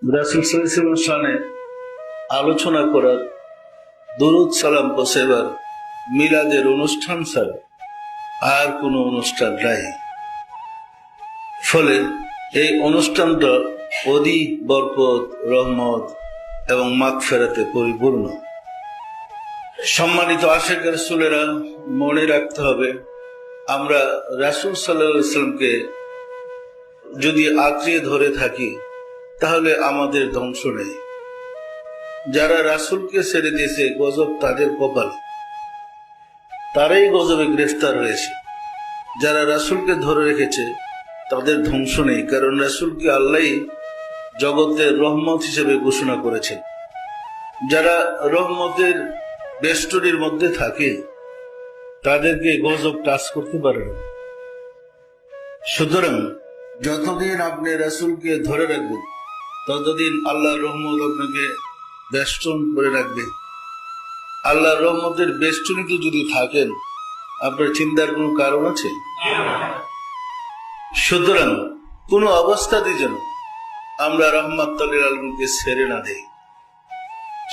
রাসূল সাল্লাল্লাহু আলাইহি ওয়াসাল্লামের শানে আলোচনা করার, দরুদ সালাম পৌঁছাবার, মিলাদের অনুষ্ঠান ছাড়া আর কোনো অনুষ্ঠান নাই। ফলে এই অনুষ্ঠানটা অধিক বরকত, রহমত এবং মাগফিরাতে পরিপূর্ণ। সম্মানিত আশিক রাসূলেরা, মনে রাখতে হবে, আমরা রাসূল সাল্লাল্লাহু আলাইহি ওয়াসাল্লামকে যদি আঁকড়িয়ে ধরে থাকি তাহলে আমাদের ধ্বংস নেই। যারা রাসূলকে ছেড়ে দিয়েছে, গজব তাদের কপাল, তারাই গজবে গ্রেফতার হয়েছে। যারা রাসূলকে ধরে রেখেছে তাদের ধ্বংস নেই, কারণ রাসূলকে আল্লাহ জগতের রহমত হিসেবে ঘোষণা করেছেন। যারা রহমতের বেষ্টনীর মধ্যে থাকে তাদেরকে গজব টাচ করতে পারে না। সুতরাং যতদিন আপনি রাসূলকে ধরে রাখবেন ততদিন আল্লাহর রহমত আপনাকে বেষ্টন করে রাখবে। আল্লাহর রহমতের বেষ্টনীতে যদি থাকেন, আপনার চিন্তার কোনো কারণ আছে? সুতরাং কোনো অবস্থাতে যেন আমরা রাহমাতুল লিল আলামিনকে ছেড়ে না দেই।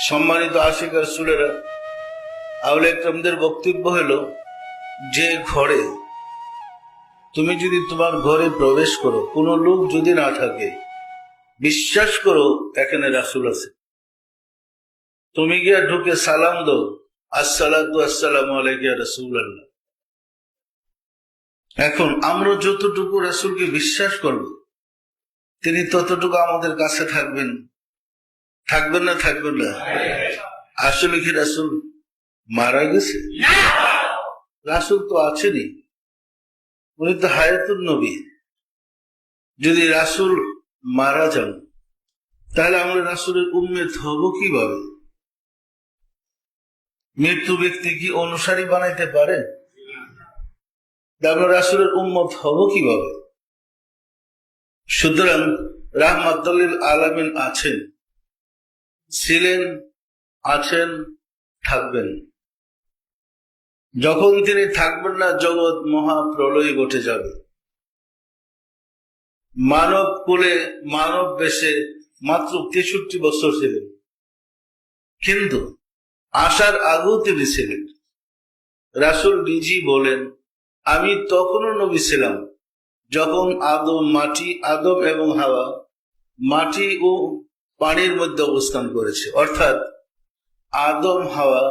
সম্মানিত আশিক রাসূলেরা, আউলিয়া কেরামদের বক্তব্য হলো, যে ঘরে তুমি যদি তোমার ঘরে প্রবেশ করো, কোনো লোক যদি না থাকে, বিশ্বাস করো এখানে রাসূল আছে। তুমি গিয়ে ঢুকে সালাম দাও, আসসালাতু আসসালামু আলাইকা ইয়া রাসূলুল্লাহ। এখন আমরা যতটুকু রাসূলকে বিশ্বাস করব, তিনি ততটুকু আমাদের কাছে থাকবেন। থাকবেন না? থাকবেন না? আসলে কি রাসূল মারা গেছে? রাসূল তো আছেনই, উনি তো হায়াতুন নবী। যদি রাসূল মারা যান তাহলে আমরা রাসূলের উম্মত হব কিভাবে? মৃত্যু ব্যক্তি কি অনুসারী বানাইতে পারে? আমরা রাসূলের উম্মত হব কিভাবে? সুতরাং রাহমাতুল লিল আলামিন আছেন, ছিলেন, আছেন, থাকবেন। যখন তিনি থাকবেন না, জগৎ মহাপ্রলয় ঘটে যাবে। মানব কুলে, মানব বেশে মাত্র 63 বছর ছিলেন, কিন্তু আসার আগেও তিনি ছিলেন। রাসূল নিজেই বলেন, আমি তখনও নবী ছিলাম যখন আদম এবং হাওয়া মাটি ও পানির মধ্যে অবস্থান করেছে। অর্থাৎ আদম হাওয়া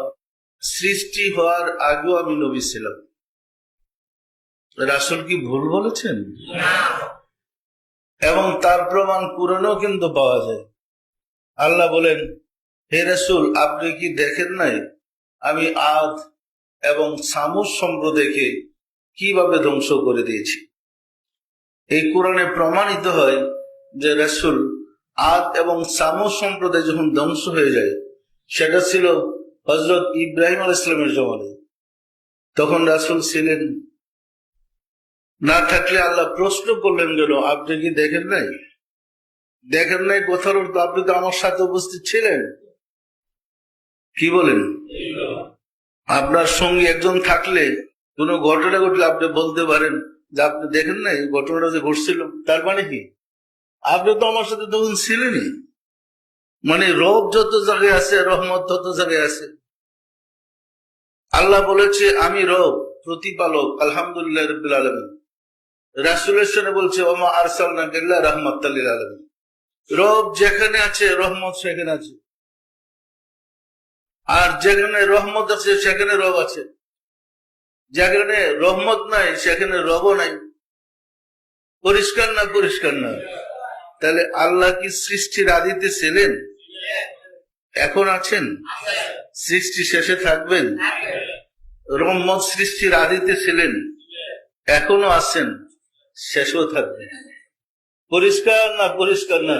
সৃষ্টি হওয়ার আগেও আমি নবী ছিলাম। রাসূল কি ভুল বলেছেন? এবং তার প্রমাণ কুরআনেও কিন্তু পাওয়া যায়। আল্লাহ বলেন, হে রাসূল, আপনি কি দেখেন নাই আমি আদ এবং সামুদ সম্প্রদায়কে কিভাবে ধ্বংস করে দিয়েছি? এই কোরআনে প্রমাণিত হয় যে রাসূল আদ এবং সামুদ সম্প্রদায় যখন ধ্বংস হয়ে যায়, সেটা ছিল হযরত ইব্রাহিম আলাইহিস সালামের জমানায়। তখন রাসূল ছিলেন না, থাকলে আল্লাহ প্রশ্ন করলেন কেন, আপনি কি দেখেন নাই? দেখেন নাই কথার অর্থ আপনি তো আমার সাথে উপস্থিত ছিলেন। কি বলেন? আপনার সঙ্গে একজন থাকলে কোনো ঘটনা ঘটলে আপনি বলতে পারেন যে আপনি দেখেন নাই ঘটনাটা যে ঘটছিল। তার মানে কি? আপনি তো আমার সাথে তখন ছিলেনই। মানে রব যত জায়গায় আছে, রহমত তত জায়গায় আছে। আল্লাহ বলেছে, আমি রব, প্রতিপালক, আলহামদুলিল্লাহ রাব্বিল আলামিন। রাসূলের সাথে বলছে, ওমা আরসালনাকা ইল্লা রাহমাতাল লিল আলামিন। রব যেখানে আছে, রহমত সেখানে আছে। আর যেখানে রহমত আছে সেখানে রব আছে, যেখানে রহমত নাই সেখানে রবও নাই। পরিষ্কার না? পরিষ্কার না? তাহলে আল্লাহ কি সৃষ্টির আদিতে ছিলেন? এখন আছেন? সৃষ্টি শেষে থাকবেন? রহমত সৃষ্টির আদিতে ছিলেন, এখনো আছেন, শেষও থাকবেন। পরিষ্কার না? পরিষ্কার না?